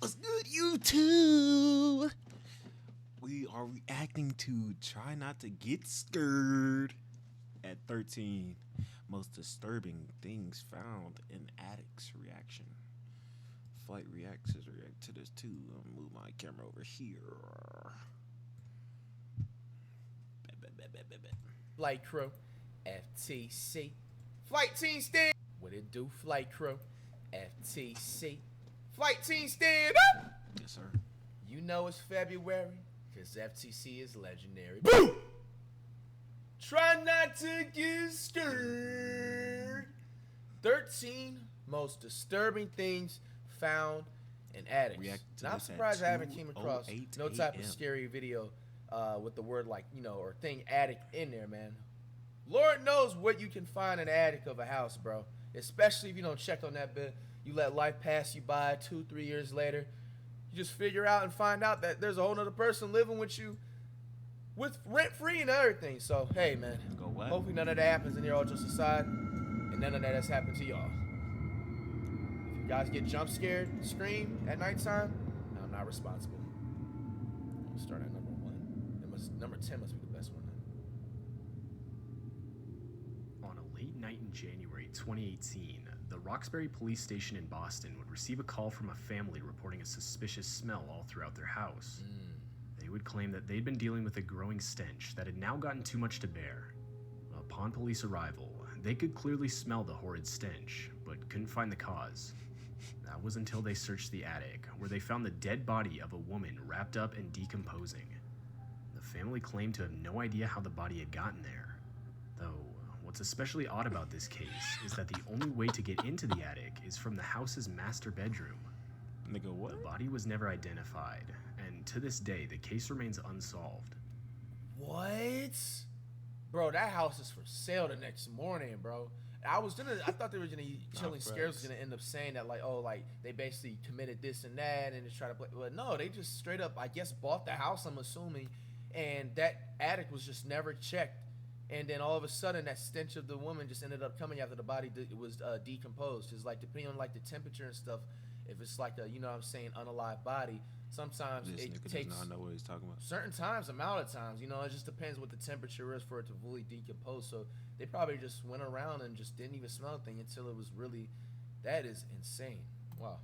What's good, YouTube? We are reacting to Try Not to Get Scared at 13 most disturbing things found in addicts reaction. Flight reacts react to this too. I'll move my camera over here. Flight crew, FTC. Flight team stand. What it do, flight crew? FTC. Flight team stand up. Yes, sir. You know it's February, because FTC is legendary. Boom! Try not to get scared. 13 most disturbing things found in addicts. Now, I'm surprised I haven't came across no type of scary video with the word like, or thing addict in there, man. Lord knows what you can find in an attic of a house, bro. Especially if you don't check on that bit. You let life pass you by 2-3 years later. You just figure out and find out that there's a whole other person living with you with rent-free and everything. So, hey, man. Hopefully none of that happens in your all just aside. And none of that has happened to y'all. If you guys get jump scared, scream at nighttime, I'm not responsible. We'll start at number 1. Number 10 must be the best one. On a late night in January 2018, the Roxbury police station in Boston would receive a call from a family reporting a suspicious smell all throughout their house. They would claim that they'd been dealing with a growing stench that had now gotten too much to bear. Upon police arrival, they could clearly smell the horrid stench, but couldn't find the cause. That was until they searched the attic, where they found the dead body of a woman wrapped up and decomposing. The family claimed to have no idea how the body had gotten there. Though, what's especially odd about this case is that the only way to get into the attic is from the house's master bedroom. Nigga, what? The body was never identified, and to this day, the case remains unsolved. What? Bro, that house is for sale the next morning, bro. I thought they were gonna Chilling Scares was gonna end up saying that like they basically committed this and that and just try to play. But no, they just straight up, I guess, bought the house. I'm assuming, and that attic was just never checked. And then all of a sudden, that stench of the woman just ended up coming after the body was decomposed. It's like depending on like the temperature and stuff. If it's like a unalive body, sometimes This it nigga takes does not know what he's talking about. certain times, amount of times. It just depends what the temperature is for it to fully decompose. So they probably just went around and just didn't even smell a thing until it was really. That is insane. Wow.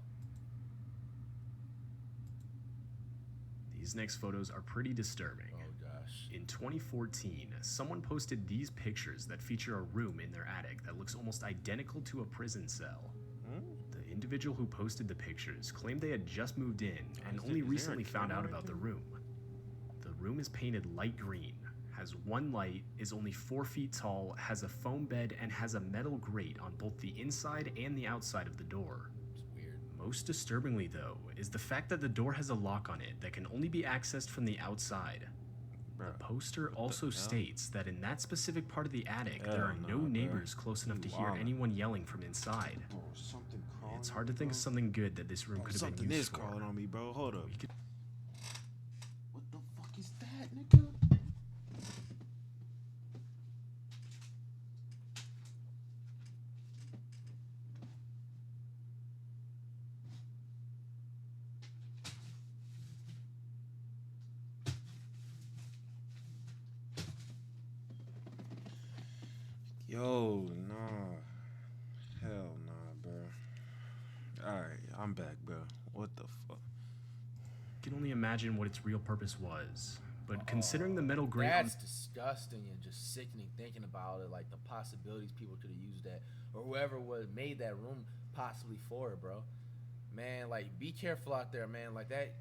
These next photos are pretty disturbing. Oh gosh. In 2014, someone posted these pictures that feature a room in their attic that looks almost identical to a prison cell. The individual who posted the pictures claimed they had just moved in and only recently found out about the room. The room is painted light green, has one light, is only 4 feet tall, has a foam bed, and has a metal grate on both the inside and the outside of the door. It's weird. Most disturbingly, though, is the fact that the door has a lock on it that can only be accessed from the outside. The poster also states that in that specific part of the attic, there are no neighbors close enough to hear anyone yelling from inside. Bro, something crawling. It's hard to think of something good that this room could have been Something used is for. crawling on me, bro. Hold up. We could- What the fuck is that, nigga? Yo, nah. Hell nah, bro. Alright, I'm back, bro. What the fuck? can only imagine what its real purpose was. But considering the metal grate on That's disgusting and just sickening thinking about it. Like the possibilities people could have used that, or whoever made that room possibly for it, bro. Man, like be careful out there, man. Like that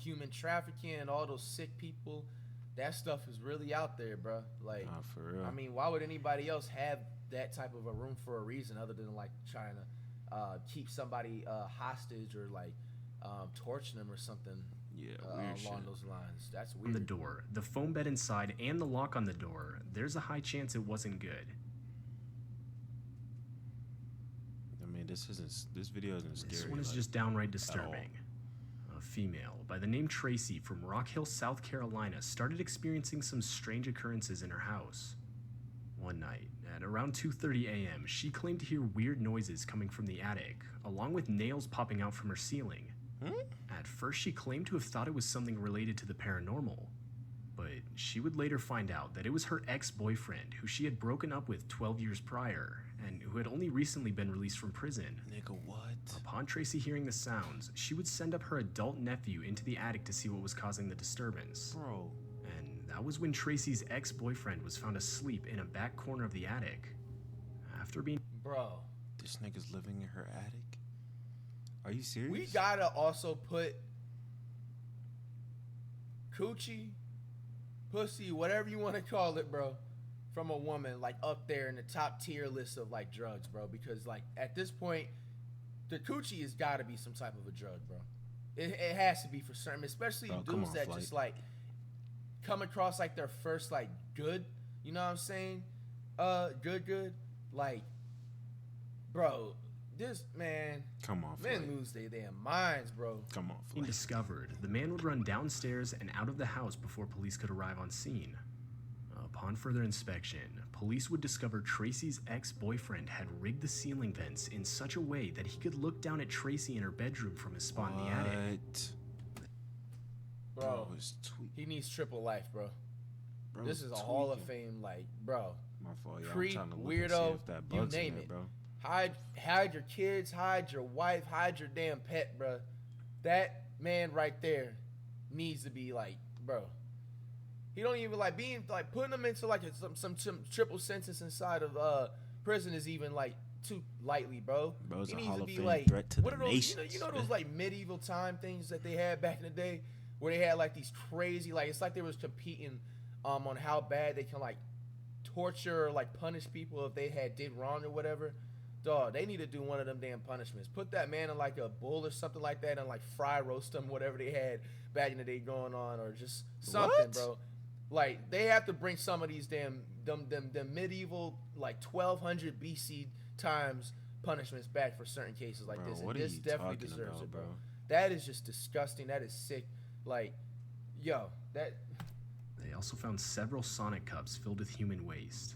human trafficking and all those sick people, that stuff is really out there, bro. Like, Nah, for real. I mean, why would anybody else have that type of a room for a reason other than like trying to keep somebody hostage or like torching them or something? Yeah, along weird shit. those lines. That's the weird. door, the foam bed inside, and the lock on the door, there's a high chance it wasn't good. I mean, this video isn't scary. This one is like, just downright disturbing. A female by the name Tracy from Rock Hill, South Carolina started experiencing some strange occurrences in her house. One night, At around 2:30 a.m., she claimed to hear weird noises coming from the attic, along with nails popping out from her ceiling. At first, she claimed to have thought it was something related to the paranormal, but she would later find out that it was her ex-boyfriend who she had broken up with 12 years prior and who had only recently been released from prison. Nigga, what? Upon Tracy hearing the sounds, she would send up her adult nephew into the attic to see what was causing the disturbance. Bro. And that was when Tracy's ex-boyfriend was found asleep in a back corner of the attic. After being... Bro. This nigga's living in her attic? Are you serious? We gotta also put coochie, pussy, whatever you want to call it, bro, from a woman, like up there in the top tier list of like drugs, bro. Because like at this point, the coochie has got to be some type of a drug, bro. It has to be for certain, especially Bro, come dudes on, that Flight. just like come across like their first like good, you know what I'm saying? Good, like, bro. This man, Come on, men Flight. lose their damn minds, bro. Come on, being Flight. discovered, the man would run downstairs and out of the house before police could arrive on scene. Upon further inspection, police would discover Tracy's ex-boyfriend had rigged the ceiling vents in such a way that he could look down at Tracy in her bedroom from his spot in the attic. Bro, it's tweet. he needs triple life, bro. Bro, This is a Hall of tweaking. Fame, like, bro. My fault, yeah. Creep, I'm trying to look weirdo, and see if that you bugs in name there, it. bro. Hide your kids, hide your wife, hide your damn pet, bro. That man right there needs to be like, bro. He don't even like being like putting him into like some triple sentence inside of prison is even like too lightly, bro. Bro's He a needs Hall to of be Fame like threat to what the are those? nations. You know those like medieval time things that they had back in the day, where they had like these crazy like it's like they was competing on how bad they can like torture or like punish people if they did wrong or whatever. Dog, they need to do one of them damn punishments. Put that man in like a bull or something like that and like fry roast him, whatever they had back in the day going on, or just something, What? bro. Like they have to bring some of these damn them medieval like 1200 BC times punishments back for certain cases like Bro, this. And what are this you definitely talking deserves about, it, bro. bro? That is just disgusting. That is sick. Like, yo, that They also found several Sonic cups filled with human waste.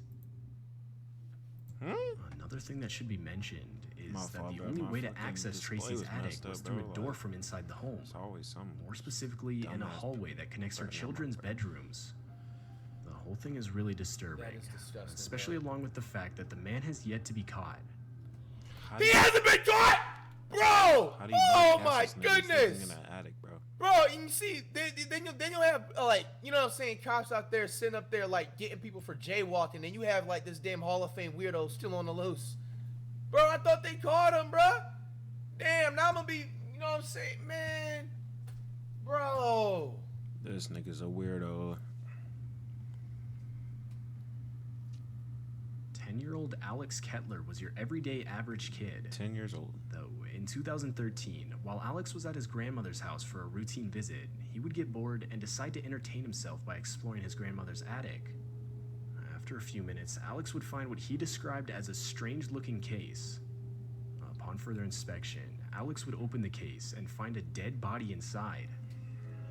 Another thing that should be mentioned is My that fault, the bro. only My way to fucking access display Tracy's was attic messed was up, through bro. a door Like, from inside the home. It's always some. More specifically, in a dumbass hallway that connects her Bro, never children's mind, bro. bedrooms. The whole thing is really disturbing, That is disgusting, especially bro. along with the fact that the man has yet to be caught. How do he you- hasn't been caught, bro. how do you Oh not my catch this nigga sleeping goodness. in that attic, bro? Bro, you see, then you'll have like, you know what I'm saying, cops out there sitting up there like getting people for jaywalking, and you have like this damn Hall of Fame weirdo still on the loose. Bro, I thought they caught him, bro. Damn, now I'm gonna be, you know what I'm saying, man. Bro. This nigga's a weirdo. 10-year-old Alex Kettler was your everyday average kid. 10 years old. Though in 2013, while Alex was at his grandmother's house for a routine visit, he would get bored and decide to entertain himself by exploring his grandmother's attic. After a few minutes, Alex would find what he described as a strange-looking case. Upon further inspection, Alex would open the case and find a dead body inside.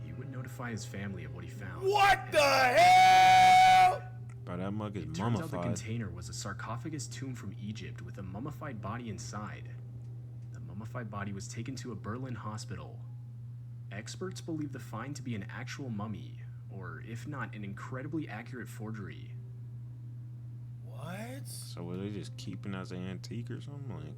He would notify his family of what he found. What the hell? Bro, that mug is It turns out the mummified. container was a sarcophagus tomb from Egypt with a mummified body inside. The mummified body was taken to a Berlin hospital. Experts believe the find to be an actual mummy, or if not, an incredibly accurate forgery. What? So were they just keeping as an antique or something? Like,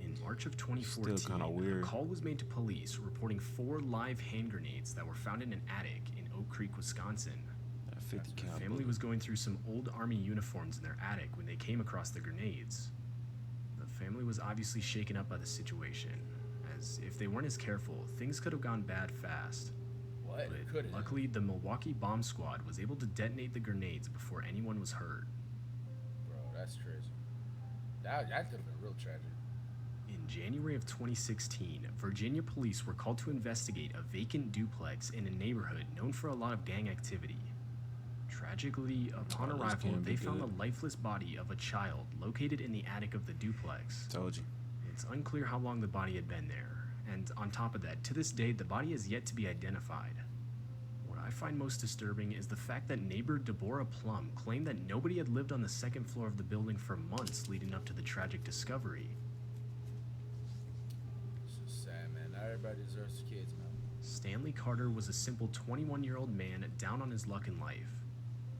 In March of 2014, Still kinda weird. a call was made to police reporting 4 live hand grenades that were found in an attic in Oak Creek, Wisconsin. that 50 The cal. family was going through some old army uniforms in their attic when they came across the grenades. The family was obviously shaken up by the situation, as if they weren't as careful, things could have gone bad fast. What? But Could it? luckily, the Milwaukee bomb squad was able to detonate the grenades before anyone was hurt. Bro, that's crazy. That could have been real tragic. In January of 2016, Virginia police were called to investigate a vacant duplex in a neighborhood known for a lot of gang activity. Tragically, upon Oh, this arrival, can't be they found the good. lifeless body of a child located in the attic of the duplex. Told you. It's unclear how long the body had been there, and on top of that, to this day, the body has yet to be identified. What I find most disturbing is the fact that neighbor Deborah Plum claimed that nobody had lived on the second floor of the building for months leading up to the tragic discovery. It's just sad, man. Not everybody deserves kids, man. Stanley Carter was a simple 21-year-old man down on his luck in life.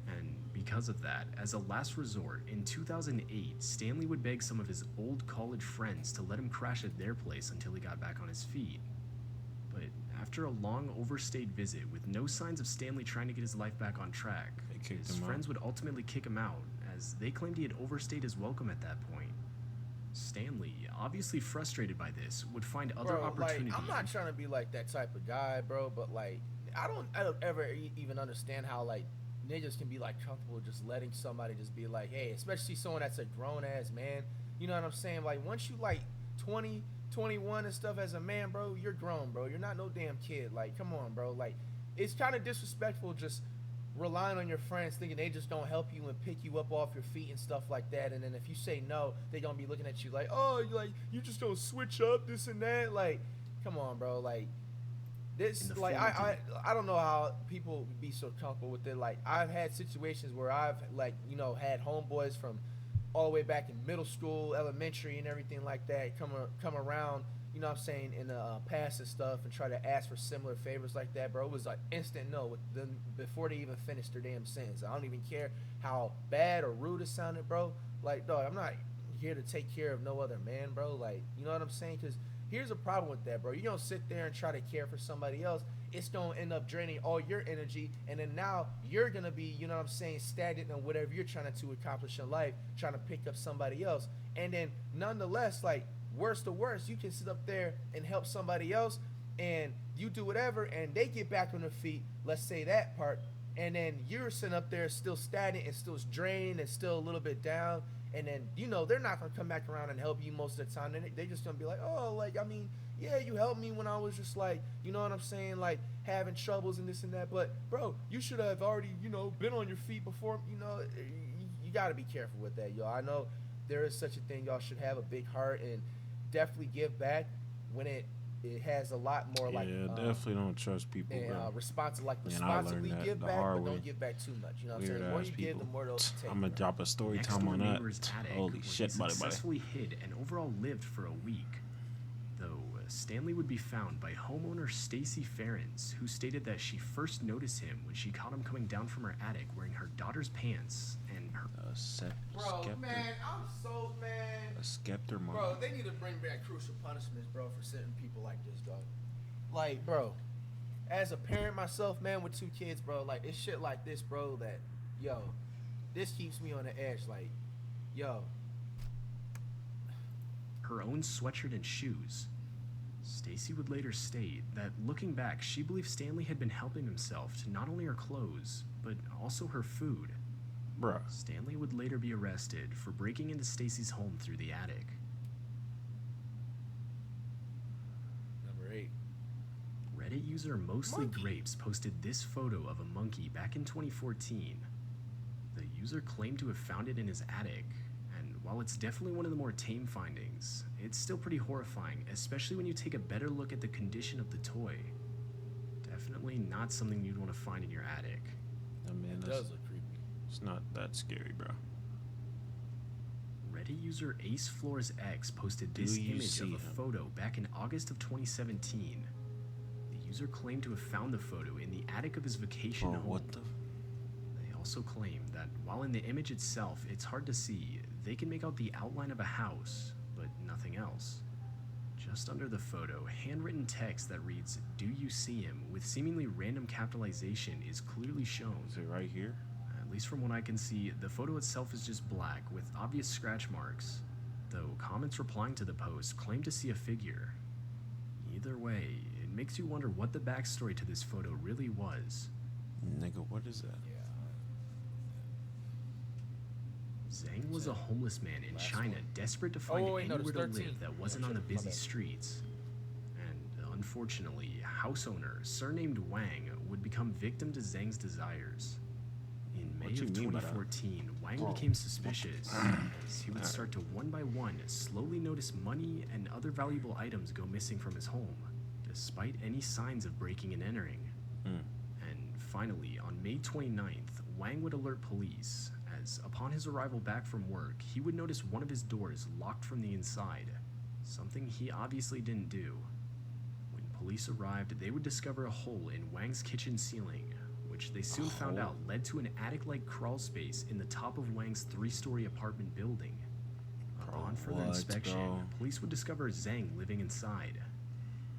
And because of that, as a last resort, in 2008, Stanley would beg some of his old college friends to let him crash at their place until he got back on his feet. But after a long overstayed visit with no signs of Stanley trying to get his life back on track, They kicked his him out. friends would ultimately kick him out, as they claimed he had overstayed his welcome at that point. Stanley, obviously frustrated by this, would find other Bro, opportunities. like, I'm not trying to be like that type of guy, bro, but like, I don't ever even understand how like niggas can be like comfortable just letting somebody just be like, hey, especially someone that's a grown ass man. You know what I'm saying? Like, once you like 20, 21 and stuff as a man, bro, you're grown, bro. You're not no damn kid. Like, come on, bro. Like, it's kind of disrespectful just relying on your friends thinking they just don't help you and pick you up off your feet and stuff like that. And then if you say no, they gonna be looking at you like, oh, you just don't switch up this and that. Like, come on, bro. Like, this, In the like, I formative- don't know how people be so comfortable with it. Like, I've had situations where I've, like, you know, had homeboys from all the way back in middle school, elementary, and everything like that come around, you know what I'm saying, in the past and stuff, and try to ask for similar favors like that, bro. It was like instant no with them before they even finished their damn sentence. I don't even care how bad or rude it sounded, bro. Like, dog, I'm not here to take care of no other man, bro. Like, you know what I'm saying? Because here's a problem with that, bro. You don't sit there and try to care for somebody else. It's going to end up draining all your energy. And then now you're going to be, you know what I'm saying, stagnant in whatever you're trying to accomplish in life, trying to pick up somebody else. And then nonetheless, like, worst to worst, you can sit up there and help somebody else and you do whatever and they get back on their feet. Let's say that part. And then you're sitting up there still stagnant and still drained and still a little bit down. And then, you know, they're not going to come back around and help you most of the time. They're just going to be like, oh, like, I mean, yeah, you helped me when I was just like, you know what I'm saying, like having troubles and this and that. But, bro, you should have already, you know, been on your feet before, you know, you got to be careful with that, y'all. I know there is such a thing. Y'all should have a big heart and definitely give back when it has a lot more like definitely don't trust people, and bro. responsibly that give the back, hard but way. don't give back too much. You know what I'm Weird saying? The more ass you give, the people. more they'll take. I'm gonna bro. drop a story Next time door on that. neighbor's attic, Holy where shit, he buddy. successfully hid and overall lived for a week. Though Stanley would be found by homeowner Stacy Ferens, who stated that she first noticed him when she caught him coming down from her attic wearing her daughter's pants and her. Bro, man, I'm so man. A scepter monkey. Bro, they need to bring back crucial punishments, bro, for sending people like this, dog. Like, bro, as a parent myself, man, with 2 kids, bro, like, it's shit like this, bro, that, yo, this keeps me on the edge. Like, yo, her own sweatshirt and shoes. Stacy would later state that looking back, she believed Stanley had been helping himself to not only her clothes, but also her food. Bruh. Stanley would later be arrested for breaking into Stacy's home through the attic. number 8. Reddit user Mostly Monkey. Grapes posted this photo of a monkey back in 2014. The user claimed to have found it in his attic, and while it's definitely one of the more tame findings, it's still pretty horrifying, especially when you take a better look at the condition of the toy. Definitely not something you'd want to find in your attic. I mean, It that's, does look creepy. it's not that scary, bro. Reddit user Ace Floors X posted Do this you image see of a him? photo back in August of 2017. The user claimed to have found the photo in the attic of his vacation Bro, home. what the? They also claim that while in the image itself it's hard to see, they can make out the outline of a house, but nothing else. Just under the photo, handwritten text that reads, "Do you see him?" with seemingly random capitalization is clearly shown. Is it right here? At least from what I can see, the photo itself is just black with obvious scratch marks, though comments replying to the post claim to see a figure. Either way, it makes you wonder what the backstory to this photo really was. Nigga, what is that? Yeah. Zhang was a homeless man in Last China, one. desperate to find wait, no, anywhere there's to 13. live that wasn't Oh, on the shit, my busy bad. streets. And unfortunately, a house owner, surnamed Wang, would become victim to Zhang's desires. In May What you of mean by that? 2014, Wang became suspicious as he would start to one by one slowly notice money and other valuable items go missing from his home, despite any signs of breaking and entering. Mm. And Finally, on May 29th, Wang would alert police, as upon his arrival back from work, he would notice one of his doors locked from the inside, something he obviously didn't do. When police arrived, they would discover a hole in Wang's kitchen ceiling, which they soon found out led to an attic-like crawl space in the top of Wang's 3-story apartment building. Upon further inspection, police would discover Zhang living inside.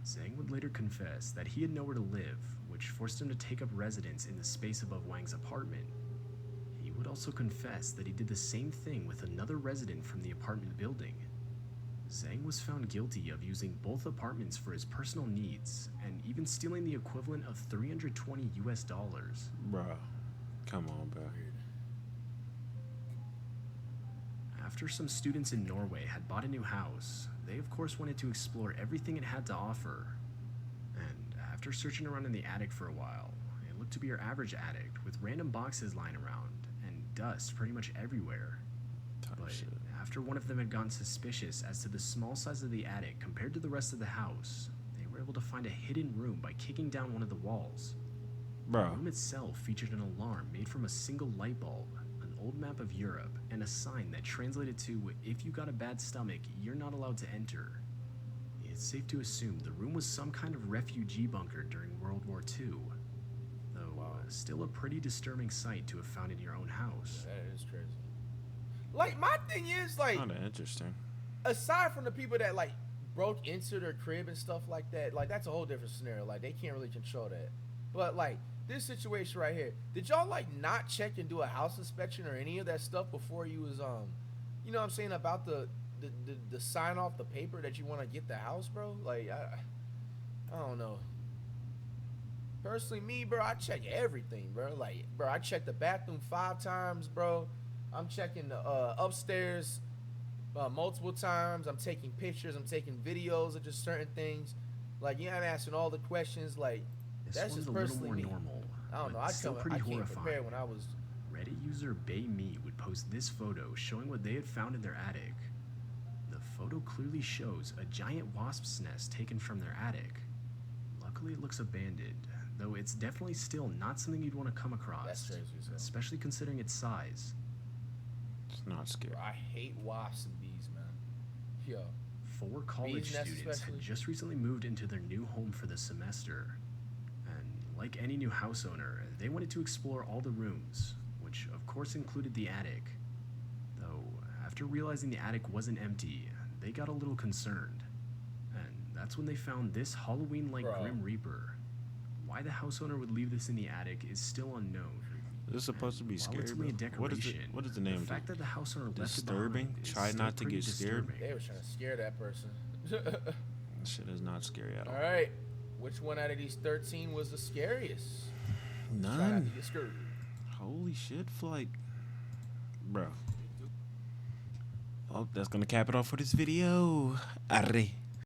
Zhang would later confess that he had nowhere to live, which forced him to take up residence in the space above Wang's apartment. He would also confess that he did the same thing with another resident from the apartment building. Zhang was found guilty of using both apartments for his personal needs, and even stealing the equivalent of $320 US. Bro, come on, bro. After some students in Norway had bought a new house, they of course wanted to explore everything it had to offer. And after searching around in the attic for a while, it looked to be your average attic with random boxes lying around and dust pretty much everywhere. But after one of them had gotten suspicious as to the small size of the attic compared to the rest of the house, they were able to find a hidden room by kicking down one of the walls. Bro. The room itself featured an alarm made from a single light bulb, an old map of Europe, and a sign that translated to, "If you got a bad stomach, you're not allowed to enter." It's safe to assume the room was some kind of refugee bunker during World War II, though still a pretty disturbing sight to have found in your own house. That is crazy. Like, my thing is, like, Kinda interesting. aside from the people that, like, broke into their crib and stuff like that, like, that's a whole different scenario. Like, they can't really control that. But, like, this situation right here, did y'all, like, not check and do a house inspection or any of that stuff before you was, you know what I'm saying, about the sign off the paper that you want to get the house, bro? Like, I don't know. Personally, me, bro, I check everything, bro. Like, bro, I check the bathroom 5 times, bro. I'm checking the upstairs multiple times. I'm taking pictures. I'm taking videos of just certain things. Like, yeah, I'm asking all the questions. Like, This that's one's just a little personally more me. normal. I don't know. but still pretty I came horrifying. prepared when I was. Reddit user BayMe would post this photo showing what they had found in their attic. The photo clearly shows a giant wasp's nest taken from their attic. Luckily, it looks abandoned, though it's definitely still not something you'd want to come across, That's crazy as hell. especially considering its size. It's not scary. Bro, I hate wasps and bees, man. Yo. 4 college nests students especially? had just recently moved into their new home for the semester. And like any new house owner, they wanted to explore all the rooms, which of course included the attic. Though, after realizing the attic wasn't empty, they got a little concerned. And that's when they found this Halloween-like Bro. Grim Reaper. Why the house owner would leave this in the attic is still unknown. This is supposed to be While scary, it's only a bro. What is decoration, it? What is the name? The fact that the house owner left it Disturbing? behind is Try still not to pretty get scared? disturbing. They was trying to scare that person. This shit is not scary at all. All right. Which one out of these 13 was the scariest? Try not to None. get scared. Holy shit, Flight. Bro. Oh, that's gonna cap it off for this video. Arre.